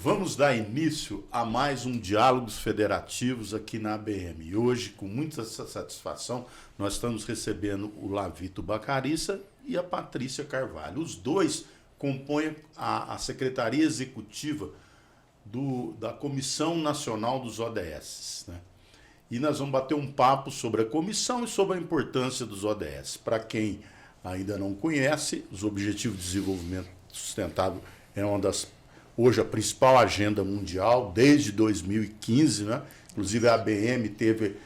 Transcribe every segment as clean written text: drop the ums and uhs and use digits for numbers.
Vamos dar início a mais um Diálogos Federativos aqui na ABM. E hoje, com muita satisfação, nós estamos recebendo o Lavito Bacarissa e a Patrícia Carvalho. Os dois compõem a Secretaria Executiva da Comissão Nacional dos ODS, né? E nós vamos bater um papo sobre a comissão e sobre a importância dos ODS. Para quem ainda não conhece, os Objetivos de Desenvolvimento Sustentável é hoje a principal agenda mundial, desde 2015, né? Inclusive a ABM teve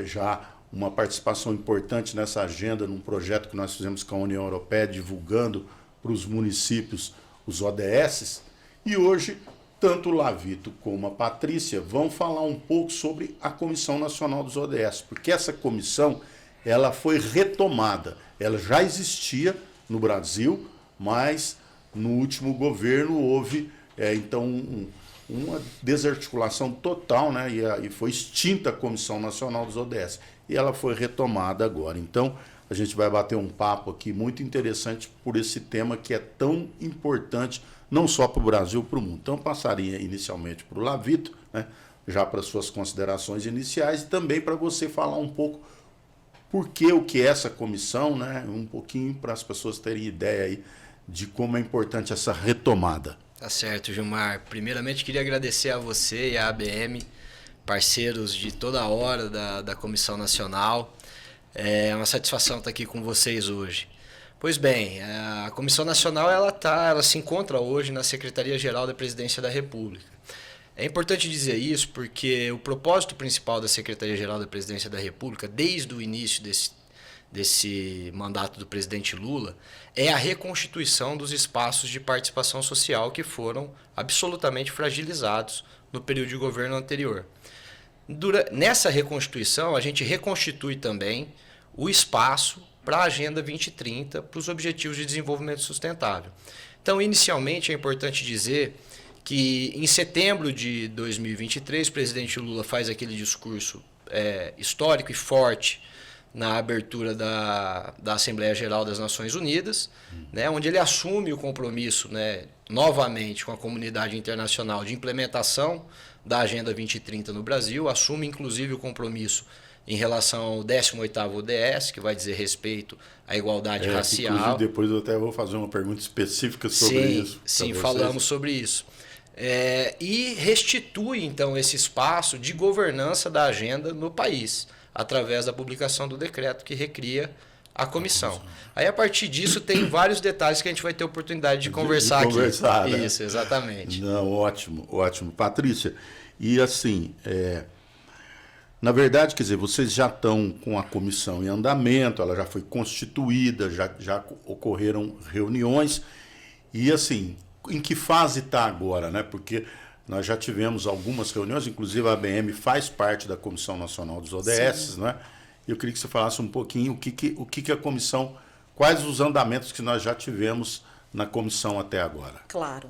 já uma participação importante nessa agenda, num projeto que nós fizemos com a União Europeia, divulgando para os municípios os ODS. E hoje, tanto o Lavito como a Patrícia vão falar um pouco sobre a Comissão Nacional dos ODS, porque essa comissão ela foi retomada. Ela já existia no Brasil, mas no último governo houve uma desarticulação total, né? E foi extinta a Comissão Nacional dos ODS. E ela foi retomada agora. Então, a gente vai bater um papo aqui muito interessante por esse tema que é tão importante, não só para o Brasil, para o mundo. Então, eu passaria inicialmente para o Lavito, né? Já para suas considerações iniciais, e também para você falar um pouco o que é essa comissão, né? Um pouquinho para as pessoas terem ideia aí de como é importante essa retomada. Tá certo, Gilmar. Primeiramente, queria agradecer a você e a ABM, parceiros de toda a hora da Comissão Nacional. É uma satisfação estar aqui com vocês hoje. Pois bem, a Comissão Nacional ela se encontra hoje na Secretaria-Geral da Presidência da República. É importante dizer isso porque o propósito principal da Secretaria-Geral da Presidência da República, desde o início desse mandato do presidente Lula, é a reconstituição dos espaços de participação social que foram absolutamente fragilizados no período de governo anterior. Nessa reconstituição, a gente reconstitui também o espaço para a Agenda 2030, para os Objetivos de Desenvolvimento Sustentável. Então, inicialmente, é importante dizer que em setembro de 2023, o presidente Lula faz aquele discurso histórico e forte na abertura da Assembleia Geral das Nações Unidas, né, onde ele assume o compromisso, né, novamente com a comunidade internacional de implementação da Agenda 2030 no Brasil, assume inclusive o compromisso em relação ao 18º ODS, que vai dizer respeito à igualdade racial. Inclusive, depois eu até vou fazer uma pergunta específica sobre isso. Sim, falamos sobre isso. E restitui, então, esse espaço de governança da agenda no país, através da publicação do decreto que recria a comissão. Aí, a partir disso, tem vários detalhes que a gente vai ter oportunidade de conversar aqui. Né? Isso, exatamente. Não, ótimo, ótimo. Patrícia, e assim, na verdade, quer dizer, vocês já estão com a comissão em andamento, ela já foi constituída, já ocorreram reuniões, e assim, em que fase está agora, né? Porque nós já tivemos algumas reuniões, inclusive a ABM faz parte da Comissão Nacional dos ODS, né? Eu queria que você falasse um pouquinho o que a comissão, quais os andamentos que nós já tivemos na comissão até agora. Claro.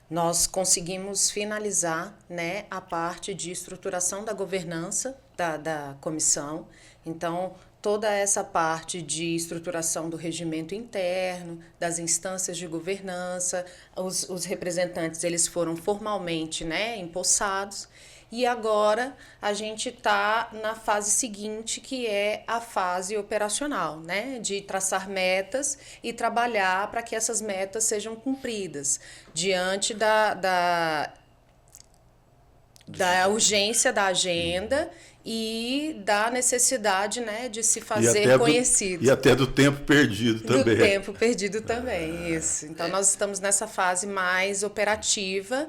Nós conseguimos finalizar, né, a parte de estruturação da governança da comissão. Então, toda essa parte de estruturação do regimento interno, das instâncias de governança, os representantes eles foram formalmente, né, empossados. E agora a gente está na fase seguinte, que é a fase operacional, né? De traçar metas e trabalhar para que essas metas sejam cumpridas diante da urgência da agenda e da necessidade, né, de se fazer conhecido. E até do tempo perdido também. Do tempo perdido também, isso. Então, nós estamos nessa fase mais operativa.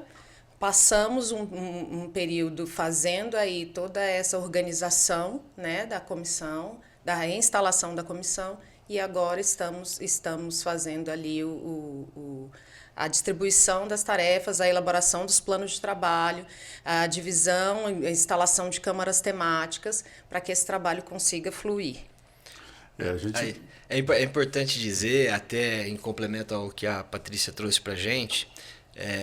Passamos um período fazendo aí toda essa organização, né, da comissão, da reinstalação da comissão, e agora estamos fazendo ali a distribuição das tarefas, a elaboração dos planos de trabalho, a divisão, a instalação de câmaras temáticas, para que esse trabalho consiga fluir. É importante dizer, até em complemento ao que a Patrícia trouxe para a gente,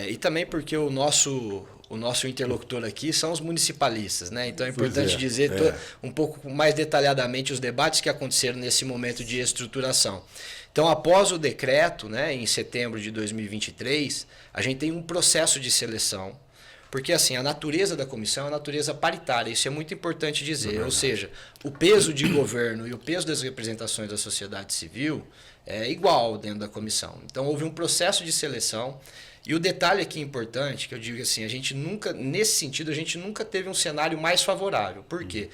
e também porque o nosso interlocutor aqui são os municipalistas, né? Então é importante dizer um pouco mais detalhadamente os debates que aconteceram nesse momento de estruturação. Então, após o decreto, né, em setembro de 2023, a gente tem um processo de seleção, porque assim, a natureza da comissão é a natureza paritária, isso é muito importante dizer, ou seja, o peso de governo e o peso das representações da sociedade civil é igual dentro da comissão. Então, houve um processo de seleção. E o detalhe aqui importante, que eu digo assim, a gente nunca, nesse sentido, a gente nunca teve um cenário mais favorável. Por quê?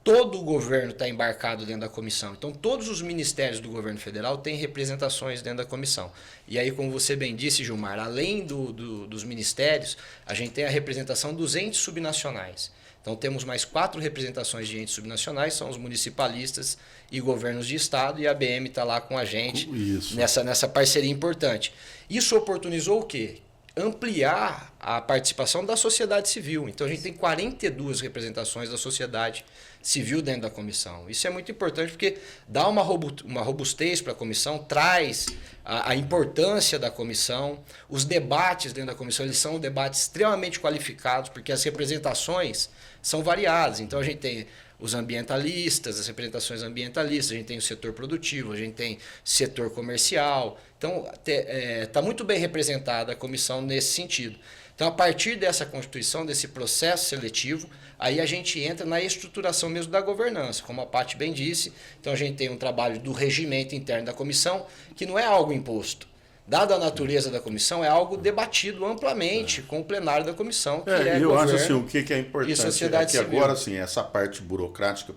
Todo o governo está embarcado dentro da comissão. Então, todos os ministérios do governo federal têm representações dentro da comissão. E aí, como você bem disse, Gilmar, além dos ministérios, a gente tem a representação dos entes subnacionais. Então, temos mais 4 representações de entes subnacionais, são os municipalistas e governos de estado, e a ABM está lá com a gente nessa parceria importante. Isso oportunizou o quê? Ampliar a participação da sociedade civil. Então, a gente tem 42 representações da sociedade civil dentro da comissão. Isso é muito importante porque dá uma robustez para a comissão, traz a importância da comissão. Os debates dentro da comissão eles são debates extremamente qualificados, porque as representações são variadas. Então, a gente tem os ambientalistas, as representações ambientalistas, a gente tem o setor produtivo, a gente tem setor comercial. Então, está muito bem representada a comissão nesse sentido. Então, a partir dessa constituição, desse processo seletivo, aí a gente entra na estruturação mesmo da governança, como a Paty bem disse. Então, a gente tem um trabalho do regimento interno da comissão, que não é algo imposto. Dada a natureza da comissão, é algo debatido amplamente com o plenário da comissão, que eu acho assim, o que é importante e sociedade é que civil. agora assim, essa parte burocrática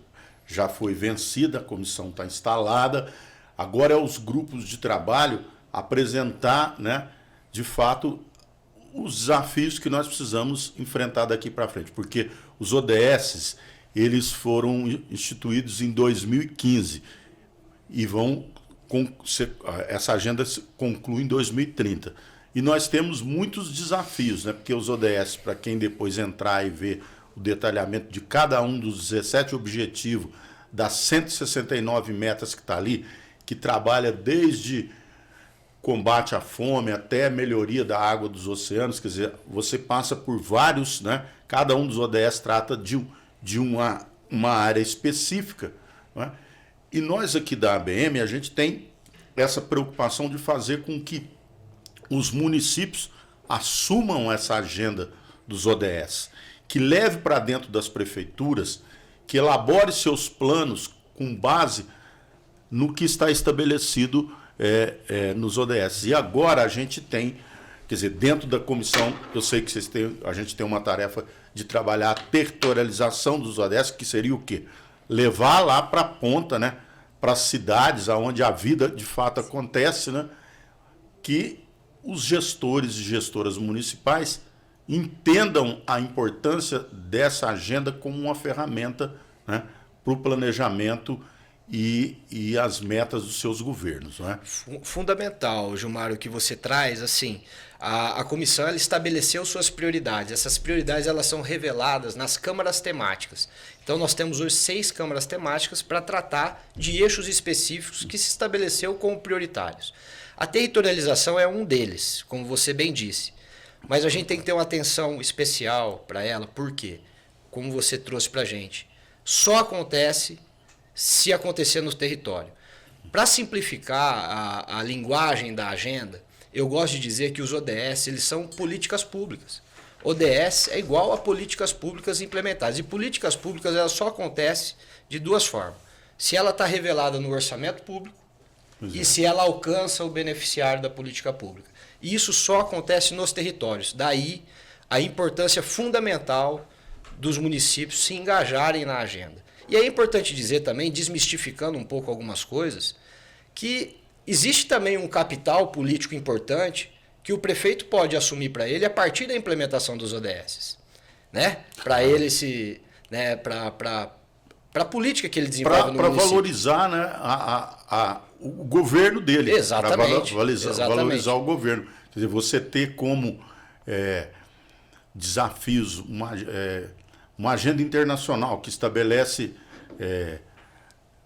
já foi vencida, a comissão está instalada, agora é os grupos de trabalho apresentar, né, de fato, os desafios que nós precisamos enfrentar daqui para frente, porque os ODS, eles foram instituídos em 2015 e essa agenda se conclui em 2030. E nós temos muitos desafios, né? Porque os ODS, para quem depois entrar e ver o detalhamento de cada um dos 17 objetivos, das 169 metas que está ali, que trabalha desde combate à fome até melhoria da água dos oceanos, quer dizer, você passa por vários, né? Cada um dos ODS trata de uma área específica, né? E nós aqui da ABM, a gente tem essa preocupação de fazer com que os municípios assumam essa agenda dos ODS, que leve para dentro das prefeituras, que elabore seus planos com base no que está estabelecido nos ODS. E agora a gente tem, quer dizer, dentro da comissão, eu sei que a gente tem uma tarefa de trabalhar a territorialização dos ODS, que seria o quê? Levar lá para a ponta, né, para as cidades onde a vida de fato acontece, né, que os gestores e gestoras municipais entendam a importância dessa agenda como uma ferramenta, né, para o planejamento e as metas dos seus governos, né? Fundamental, Gilmar, o que você traz, assim, a comissão ela estabeleceu suas prioridades. Essas prioridades elas são reveladas nas câmaras temáticas. Então nós temos hoje 6 câmaras temáticas para tratar de eixos específicos que se estabeleceu como prioritários. A territorialização é um deles, como você bem disse. Mas a gente tem que ter uma atenção especial para ela, por quê? Como você trouxe para a gente. Só acontece se acontecer no território. Para simplificar a linguagem da agenda, eu gosto de dizer que os ODS eles são políticas públicas. ODS é igual a políticas públicas implementadas. E políticas públicas ela só acontece de 2 formas. Se ela está revelada no orçamento público e se ela alcança o beneficiário da política pública. E isso só acontece nos territórios. Daí a importância fundamental dos municípios se engajarem na agenda. E é importante dizer também, desmistificando um pouco algumas coisas, que existe também um capital político importante que o prefeito pode assumir para ele a partir da implementação dos ODS, né? Para ele se, né, para a política que ele desenvolve no município. Para valorizar, né, o governo dele. Exatamente. Para valorizar o governo. Quer dizer, você ter como desafios uma agenda internacional que estabelece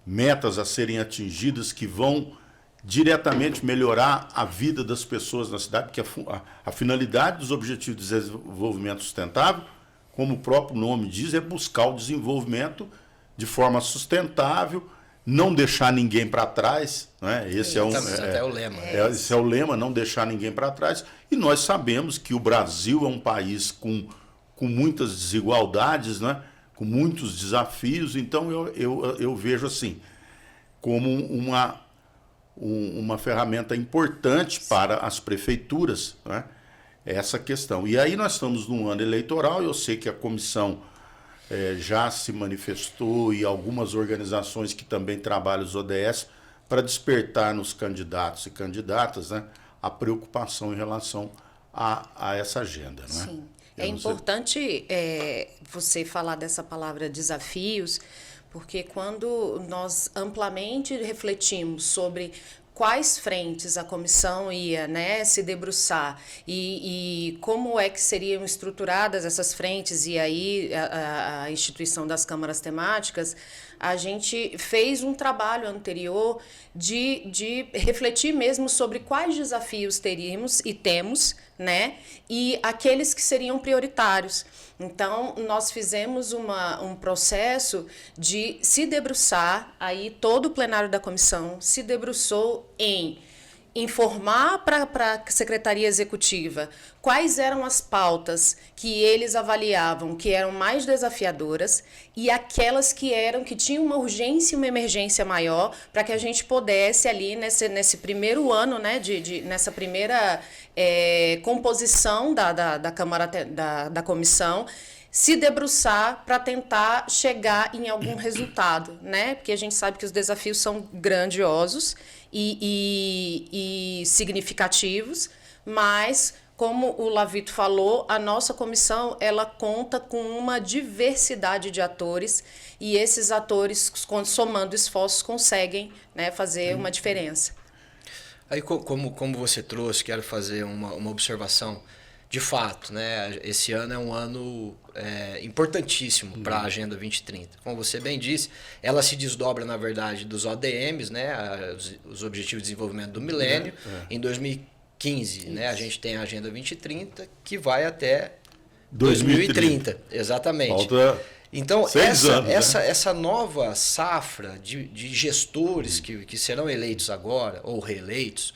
metas a serem atingidas que vão diretamente melhorar a vida das pessoas na cidade, porque a finalidade dos Objetivos de Desenvolvimento Sustentável, como o próprio nome diz, é buscar o desenvolvimento de forma sustentável, não deixar ninguém para trás, né? Esse até o lema. Esse é o lema, não deixar ninguém para trás. E nós sabemos que o Brasil é um país com muitas desigualdades, né? Com muitos desafios. Então eu vejo assim como uma ferramenta importante para as prefeituras, né? Essa questão. E aí nós estamos num ano eleitoral, eu sei que a comissão já se manifestou e algumas organizações que também trabalham os ODS para despertar nos candidatos e candidatas, né, a preocupação em relação a essa agenda. Não é? Sim. É importante você falar dessa palavra desafios, porque quando nós amplamente refletimos sobre quais frentes a comissão ia, né, se debruçar e como é que seriam estruturadas essas frentes e aí a instituição das câmaras temáticas, a gente fez um trabalho anterior de refletir mesmo sobre quais desafios teríamos e temos, né, e aqueles que seriam prioritários. Então, nós fizemos um processo de se debruçar, aí todo o plenário da comissão se debruçou em informar para a Secretaria Executiva quais eram as pautas que eles avaliavam que eram mais desafiadoras e aquelas que tinham uma urgência e uma emergência maior para que a gente pudesse ali nesse primeiro ano, né, nessa primeira composição da Câmara da comissão, se debruçar para tentar chegar em algum resultado, né? Porque a gente sabe que os desafios são grandiosos e significativos, mas, como o Lavito falou, a nossa comissão ela conta com uma diversidade de atores e esses atores, somando esforços, conseguem, né, fazer uma diferença. Aí, como você trouxe, quero fazer uma observação. De fato, né, esse ano é um ano importantíssimo para a Agenda 2030. Como você bem disse, ela se desdobra, na verdade, dos ODMs, né, os Objetivos de Desenvolvimento do Milênio. Em 2015, né, a gente tem a Agenda 2030, que vai até 2030. Exatamente. Falta então, 6 anos, essa nova safra de gestores que serão eleitos agora, ou reeleitos,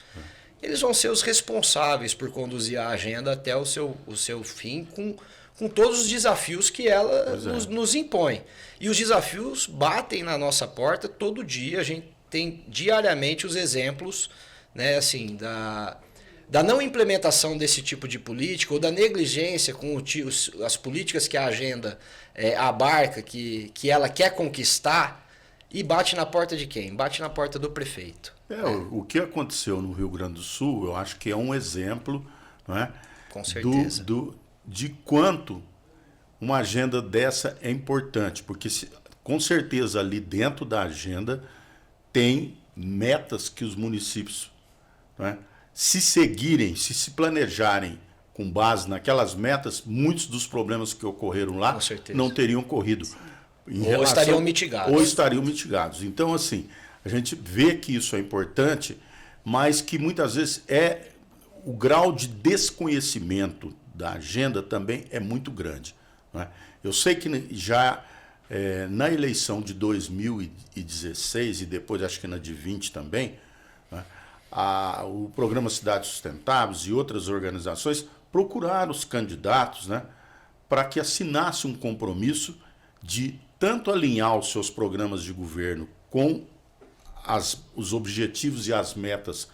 eles vão ser os responsáveis por conduzir a agenda até o seu fim com todos os desafios que ela nos impõe. E os desafios batem na nossa porta todo dia. A gente tem diariamente os exemplos, né, assim, da não implementação desse tipo de política ou da negligência com as políticas que a agenda abarca, que ela quer conquistar, e bate na porta de quem? Bate na porta do prefeito. O que aconteceu no Rio Grande do Sul, eu acho que é um exemplo, não é? Com certeza. De quanto uma agenda dessa é importante, porque com certeza ali dentro da agenda tem metas que os municípios, não é? Se seguirem, se planejarem com base naquelas metas, muitos dos problemas que ocorreram lá não teriam ocorrido. Ou estariam mitigados. Ou estariam mitigados. Então, assim, a gente vê que isso é importante, mas que muitas vezes o grau de desconhecimento da agenda também é muito grande. Não é? Eu sei que já na eleição de 2016 e depois acho que na de 20 também, não é? O Programa Cidades Sustentáveis e outras organizações procuraram os candidatos, né, para que assinasse um compromisso de tanto alinhar os seus programas de governo com os objetivos e as metas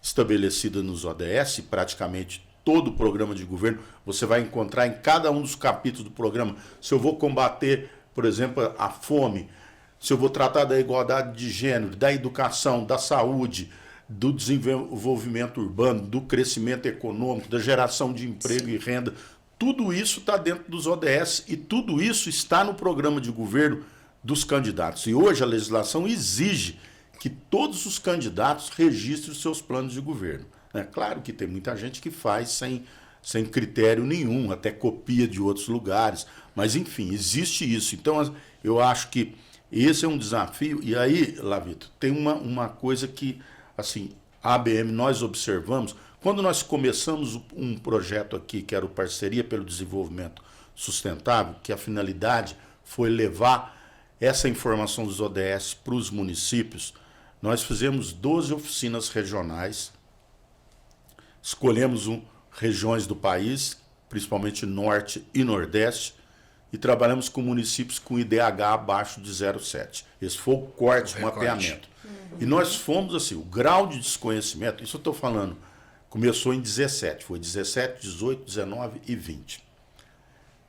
estabelecidas nos ODS, praticamente todo o programa de governo, você vai encontrar em cada um dos capítulos do programa, se eu vou combater, por exemplo, a fome, se eu vou tratar da igualdade de gênero, da educação, da saúde, do desenvolvimento urbano, do crescimento econômico, da geração de emprego e renda, tudo isso está dentro dos ODS e tudo isso está no programa de governo dos candidatos. E hoje a legislação exige que todos os candidatos registrem os seus planos de governo. É claro que tem muita gente que faz sem critério nenhum, até copia de outros lugares, mas enfim, existe isso. Então eu acho que esse é um desafio. E aí, Lavito, tem uma coisa que assim, a ABM nós observamos. Quando nós começamos um projeto aqui, que era o Parceria pelo Desenvolvimento Sustentável, que a finalidade foi levar essa informação dos ODS para os municípios, nós fizemos 12 oficinas regionais, escolhemos regiões do país, principalmente Norte e Nordeste, e trabalhamos com municípios com IDH abaixo de 0,7. Esse foi o corte, o mapeamento. E nós fomos assim, o grau de desconhecimento, isso eu estou falando, começou em 17, foi 17, 18, 19 e 20.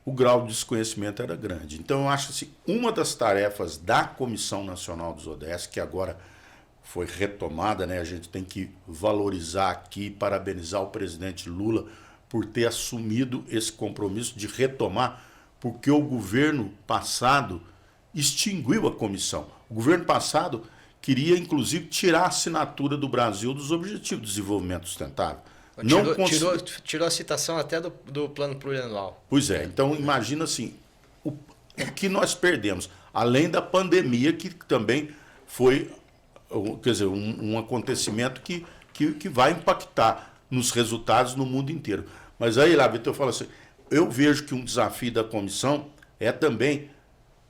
O grau de desconhecimento era grande. Então eu acho assim, uma das tarefas da Comissão Nacional dos ODS, que agora foi retomada, né? A gente tem que valorizar aqui, parabenizar o presidente Lula por ter assumido esse compromisso de retomar, porque o governo passado extinguiu a comissão. O governo passado queria, inclusive, tirar a assinatura do Brasil dos Objetivos de Desenvolvimento Sustentável. Tirou a citação até do plano plurianual. Pois é, então imagina assim, o que nós perdemos, além da pandemia, que também foi, quer dizer, um acontecimento que vai impactar nos resultados no mundo inteiro. Mas aí, lá, Vitor, eu falo assim, eu vejo que um desafio da comissão é também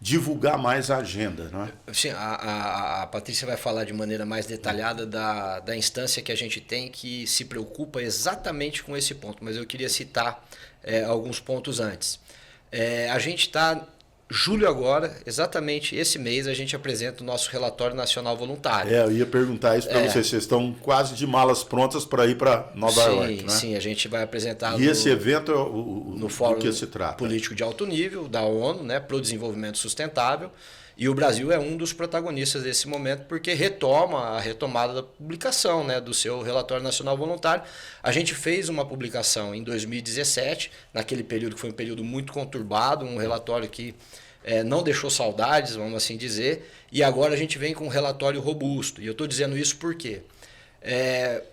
divulgar mais a agenda, não é? Sim, a Patrícia vai falar de maneira mais detalhada da instância que a gente tem que se preocupa exatamente com esse ponto, mas eu queria citar alguns pontos antes. A gente está, julho agora, exatamente esse mês, a gente apresenta o nosso relatório nacional voluntário. Eu ia perguntar isso para vocês, vocês estão quase de malas prontas para ir para Nova York, né? Sim, a gente vai apresentar esse evento, no Fórum do que se trata? Político de Alto Nível, da ONU, né, para o Desenvolvimento Sustentável, e o Brasil é um dos protagonistas desse momento, porque retoma a retomada da publicação, né, do seu relatório nacional voluntário. A gente fez uma publicação em 2017, naquele período que foi um período muito conturbado, um relatório que não deixou saudades, vamos assim dizer, e agora a gente vem com um relatório robusto. E eu estou dizendo isso porque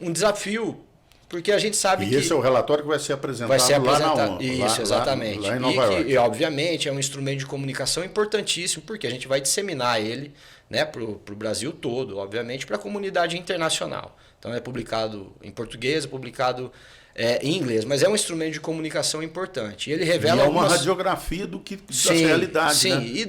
um desafio, porque a gente sabe que... E esse é o relatório que vai ser apresentado lá na ONU. Isso, exatamente. Lá em Nova York. E, obviamente, é um instrumento de comunicação importantíssimo, porque a gente vai disseminar ele, né, para o Brasil todo, obviamente, para a comunidade internacional. Então é publicado em português, é publicado em inglês, mas é um instrumento de comunicação importante. E ele revela uma radiografia da realidade, sim, né? E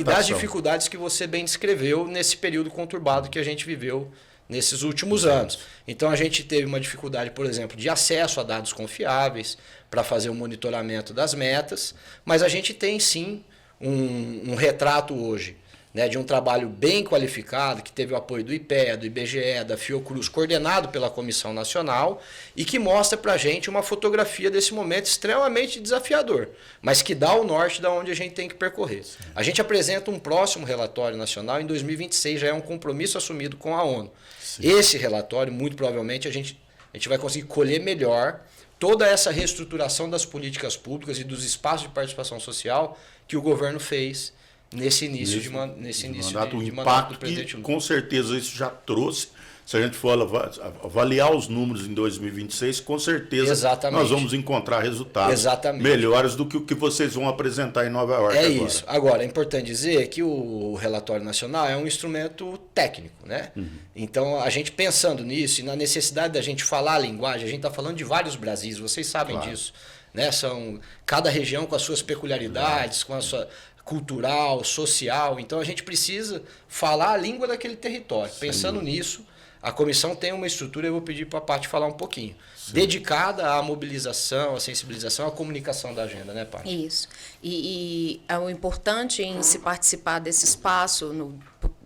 das dificuldades que você bem descreveu nesse período conturbado que a gente viveu nesses últimos anos. Então a gente teve uma dificuldade, por exemplo, de acesso a dados confiáveis para fazer o monitoramento das metas, mas a gente tem sim um retrato hoje, né, de um trabalho bem qualificado, que teve o apoio do IPEA, do IBGE, da Fiocruz, coordenado pela Comissão Nacional, e que mostra para a gente uma fotografia desse momento extremamente desafiador, mas que dá o norte de onde a gente tem que percorrer. Sim. A gente apresenta um próximo relatório nacional em 2026, já é um compromisso assumido com a ONU. Sim. Esse relatório, muito provavelmente, a gente vai conseguir colher melhor toda essa reestruturação das políticas públicas e dos espaços de participação social que o governo fez nesse início de mandato do presidente Lula. Com certeza isso já trouxe, se a gente for avaliar os números em 2026, com certeza nós vamos encontrar resultados melhores do que o que vocês vão apresentar em Nova York agora. Isso. Agora, é importante dizer que o relatório nacional é um instrumento técnico, né? Uhum. Então, a gente pensando nisso e na necessidade da gente falar a linguagem, a gente está falando de vários Brasis, vocês sabem disso, né? São cada região com as suas peculiaridades, com a sua cultural, social. Então a gente precisa falar a língua daquele território. Sim. Pensando nisso, a comissão tem uma estrutura, eu vou pedir para a Paty falar um pouquinho, dedicada à mobilização, à sensibilização, à comunicação da agenda, né, Paty? Isso. E o importante em se participar desse espaço,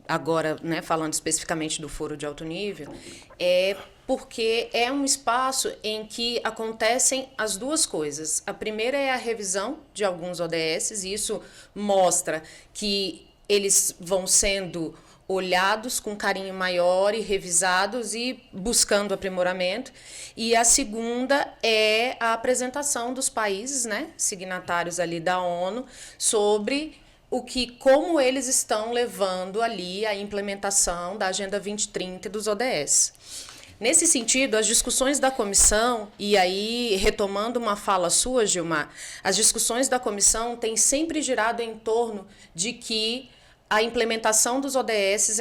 agora, né, falando especificamente do Foro de Alto Nível, é porque é um espaço em que acontecem as duas coisas. A primeira é a revisão de alguns ODS, e isso mostra que eles vão sendo olhados com carinho maior e revisados e buscando aprimoramento. E a segunda é a apresentação dos países, né, signatários ali da ONU, sobre como eles estão levando ali a implementação da Agenda 2030 e dos ODS. Nesse sentido, as discussões da comissão, e aí retomando uma fala sua, Gilmar, as discussões da comissão têm sempre girado em torno de que a implementação dos ODS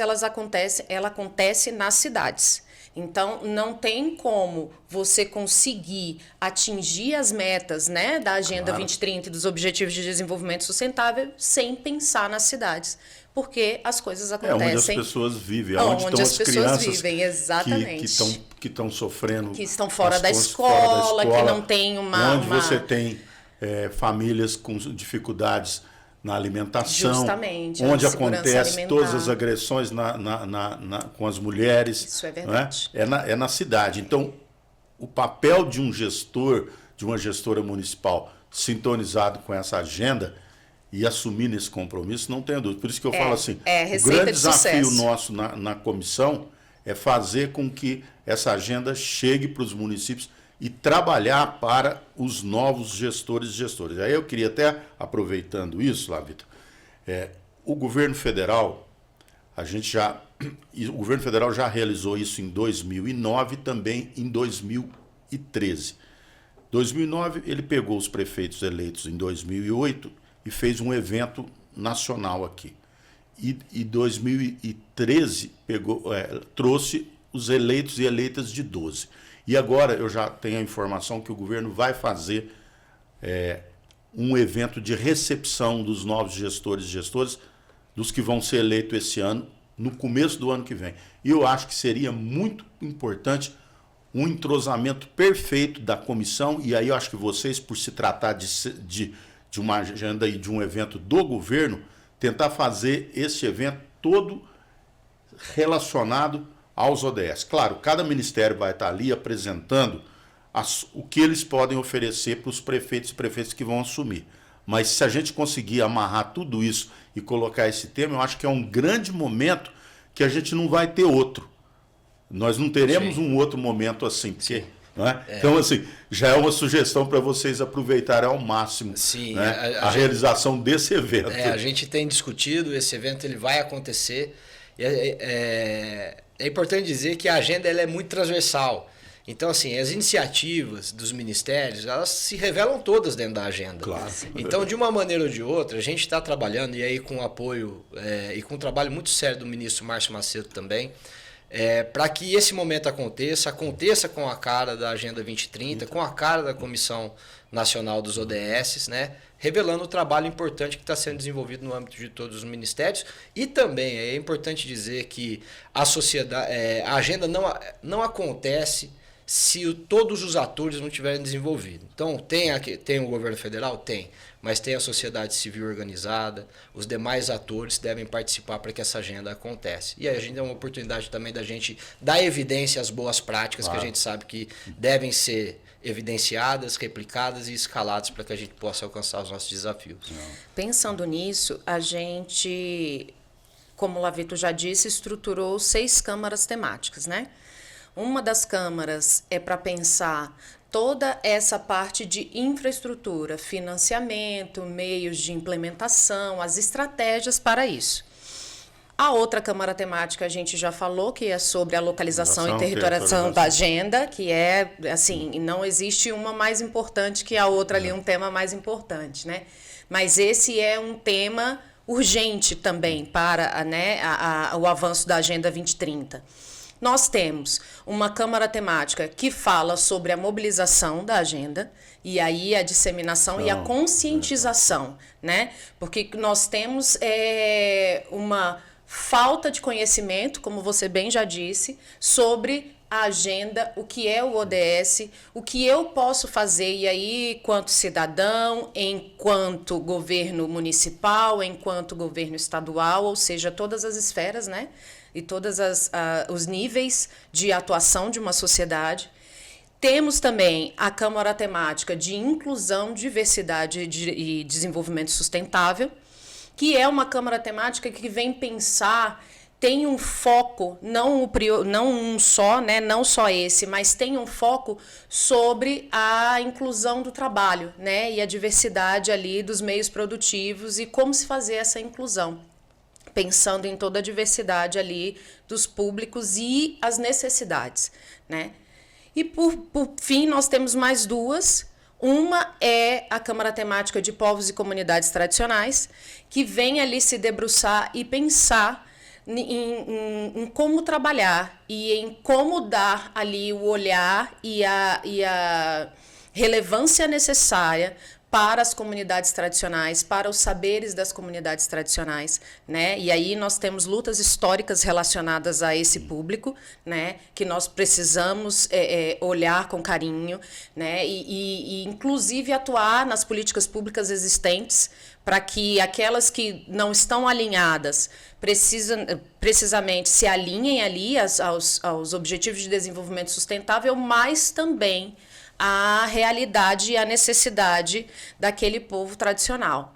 ela acontece nas cidades. Então, não tem como você conseguir atingir as metas, né, da Agenda 2030 e dos Objetivos de Desenvolvimento Sustentável sem pensar nas cidades. Porque as coisas acontecem. Onde as pessoas vivem, onde estão as crianças vivem, exatamente. que estão sofrendo. Que estão fora da escola, que não tem onde você tem famílias com dificuldades na alimentação. Justamente. Onde acontecem todas as agressões com as mulheres. Isso é verdade. É na cidade. Então, o papel de um gestor, de uma gestora municipal sintonizado com essa agenda e assumir nesse compromisso, não tenho dúvida. Por isso que eu falo assim, o grande desafio nosso na comissão é fazer com que essa agenda chegue para os municípios e trabalhar para os novos gestores e gestoras. Aí eu queria até, aproveitando isso, lá, Vitor, o governo federal, o governo federal já realizou isso em 2009 e também em 2013. 2009, ele pegou os prefeitos eleitos em 2008 e fez um evento nacional aqui. E 2013 trouxe os eleitos e eleitas de 12. E agora eu já tenho a informação que o governo vai fazer um evento de recepção dos novos gestores e gestoras, dos que vão ser eleitos esse ano, no começo do ano que vem. E eu acho que seria muito importante um entrosamento perfeito da comissão, e aí eu acho que vocês, por se tratar de uma agenda e de um evento do governo, tentar fazer esse evento todo relacionado aos ODS. Claro, cada ministério vai estar ali apresentando o que eles podem oferecer para os prefeitos e prefeitas que vão assumir. Mas se a gente conseguir amarrar tudo isso e colocar esse tema, eu acho que é um grande momento que a gente não vai ter outro. Nós não teremos um outro momento assim. Porque, não é? Então, assim, já é uma sugestão para vocês aproveitarem ao máximo a realização desse evento. A gente tem discutido, esse evento ele vai acontecer. É importante dizer que a agenda ela é muito transversal. Então, assim, as iniciativas dos ministérios, elas se revelam todas dentro da agenda. Claro. Então, de uma maneira ou de outra, a gente está trabalhando, e aí com o apoio e com um trabalho muito sério do ministro Márcio Macedo também, para que esse momento aconteça com a cara da Agenda 2030, com a cara da Comissão Nacional dos ODS, né? Revelando o trabalho importante que está sendo desenvolvido no âmbito de todos os ministérios. E também é importante dizer que a agenda não acontece se todos os atores não tiverem desenvolvido. Então, tem o governo federal? Tem. Mas tem a sociedade civil organizada, os demais atores devem participar para que essa agenda aconteça. E a agenda é uma oportunidade também da gente dar evidência às boas práticas que a gente sabe que devem ser evidenciadas, replicadas e escaladas para que a gente possa alcançar os nossos desafios. Pensando nisso, a gente, como o Lavito já disse, estruturou 6 câmaras temáticas, né? Uma das câmaras é para pensar toda essa parte de infraestrutura, financiamento, meios de implementação, as estratégias para isso. A outra câmara temática a gente já falou, que é sobre a localização e territorialização da agenda, que é, assim, não existe uma mais importante que a outra ali, um tema mais importante, né? Mas esse é um tema urgente também para o avanço da Agenda 2030. Nós temos uma câmara temática que fala sobre a mobilização da agenda e aí a disseminação e a conscientização, né? Porque nós temos uma falta de conhecimento, como você bem já disse, sobre a agenda, o que é o ODS, o que eu posso fazer, e aí, enquanto cidadão, enquanto governo municipal, enquanto governo estadual, ou seja, todas as esferas, né? E todos os níveis de atuação de uma sociedade. Temos também a Câmara Temática de Inclusão, Diversidade e Desenvolvimento Sustentável, que é uma Câmara Temática que vem pensar, tem um foco, não só esse, mas tem um foco sobre a inclusão do trabalho, né? E a diversidade ali dos meios produtivos e como se fazer essa inclusão, pensando em toda a diversidade ali dos públicos e as necessidades, né? E por fim, nós temos mais 2. Uma é a Câmara Temática de Povos e Comunidades Tradicionais, que vem ali se debruçar e pensar em como trabalhar e em como dar ali o olhar e a relevância necessária para as comunidades tradicionais, para os saberes das comunidades tradicionais, né? E aí nós temos lutas históricas relacionadas a esse público, né? Que nós precisamos olhar com carinho, né? E inclusive atuar nas políticas públicas existentes para que aquelas que não estão alinhadas precisamente se alinhem ali aos Objetivos de Desenvolvimento Sustentável, mas também a realidade e a necessidade daquele povo tradicional.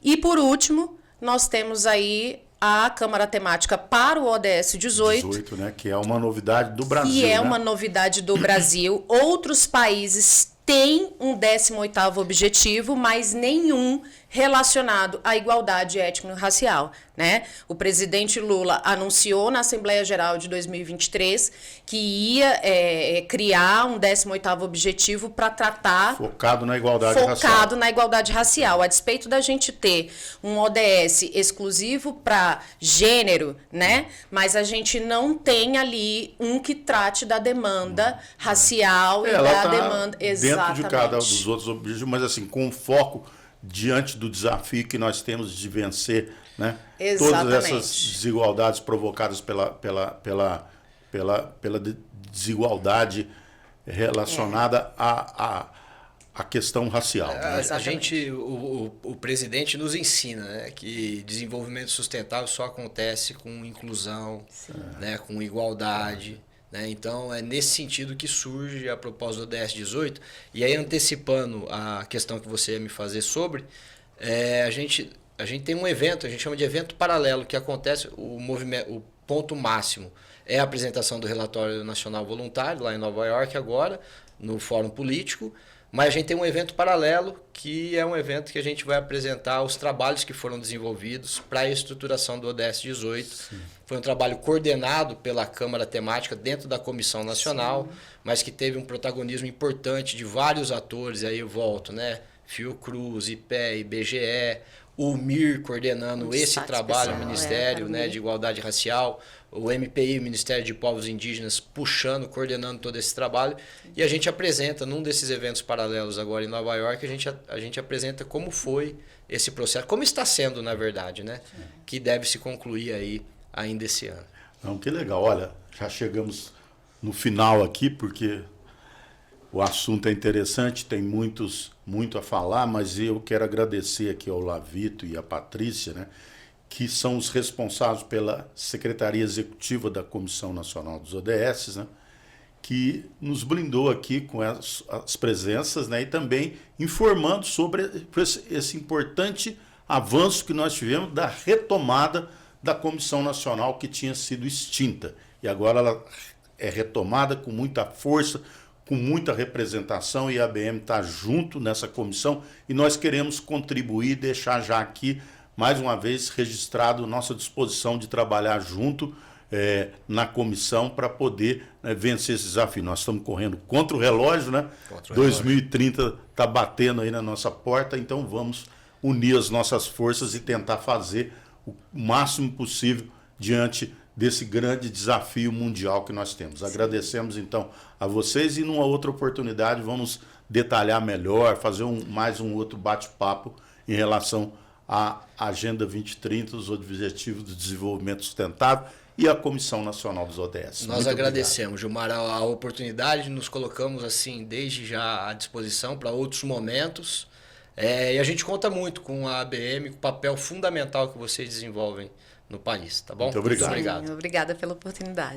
E, por último, nós temos aí a Câmara Temática para o ODS 18, né? Que é uma novidade do Brasil. Que é, né? uma novidade do Brasil. Outros países têm um 18º objetivo, mas nenhum relacionado à igualdade étnico-racial, né? O presidente Lula anunciou na Assembleia Geral de 2023 que ia criar um 18º objetivo para tratar... Focado na igualdade racial. Focado na igualdade racial. A despeito da gente ter um ODS exclusivo para gênero, né? Mas a gente não tem ali um que trate da demanda racial e da demanda... Dentro de cada um dos outros objetivos, mas assim, com foco diante do desafio que nós temos de vencer, né? Todas essas desigualdades provocadas pela desigualdade relacionada à questão racial. Né? A gente, o presidente nos ensina, né, que desenvolvimento sustentável só acontece com inclusão, né, com igualdade. Né? Então, é nesse sentido que surge a proposta do ODS 18. E aí, antecipando a questão que você ia me fazer sobre, a gente tem um evento, a gente chama de evento paralelo, que acontece, o ponto máximo é a apresentação do relatório nacional voluntário, lá em Nova York agora, no Fórum Político, mas a gente tem um evento paralelo, que é um evento que a gente vai apresentar os trabalhos que foram desenvolvidos para a estruturação do ODS 18. Sim. Foi um trabalho coordenado pela Câmara Temática dentro da Comissão Nacional, sim, mas que teve um protagonismo importante de vários atores, aí eu volto, né? Fiocruz, IPE, IBGE, o MIR coordenando esse trabalho, o Ministério, né, de Igualdade Racial, o MPI, o Ministério de Povos Indígenas, puxando, coordenando todo esse trabalho. E a gente apresenta, num desses eventos paralelos agora em Nova York, a gente apresenta como foi esse processo, como está sendo, na verdade, né? Que deve se concluir aí ainda esse ano. Não, que legal. Olha, já chegamos no final aqui, porque o assunto é interessante, tem muito a falar, mas eu quero agradecer aqui ao Lavito e à Patrícia, né, que são os responsáveis pela Secretaria Executiva da Comissão Nacional dos ODS, né, que nos brindou aqui com as presenças, né, e também informando sobre esse importante avanço que nós tivemos da retomada da Comissão Nacional que tinha sido extinta. E agora ela é retomada com muita força, com muita representação, e a ABM está junto nessa comissão, e nós queremos contribuir, deixar já aqui, mais uma vez, registrado nossa disposição de trabalhar junto na comissão para poder, né, vencer esse desafio. Nós estamos correndo contra o relógio, né? 2030 está batendo aí na nossa porta, então vamos unir as nossas forças e tentar fazer o máximo possível diante desse grande desafio mundial que nós temos. Sim. Agradecemos, então, a vocês, e numa outra oportunidade vamos detalhar melhor, fazer mais um outro bate-papo em relação à Agenda 2030, os Objetivos do Desenvolvimento Sustentável e a Comissão Nacional dos ODS. Nós agradecemos, Gilmar, a oportunidade, nos colocamos assim desde já à disposição para outros momentos, e a gente conta muito com a ABM, com o papel fundamental que vocês desenvolvem no país, tá bom? Muito obrigado. Obrigada pela oportunidade.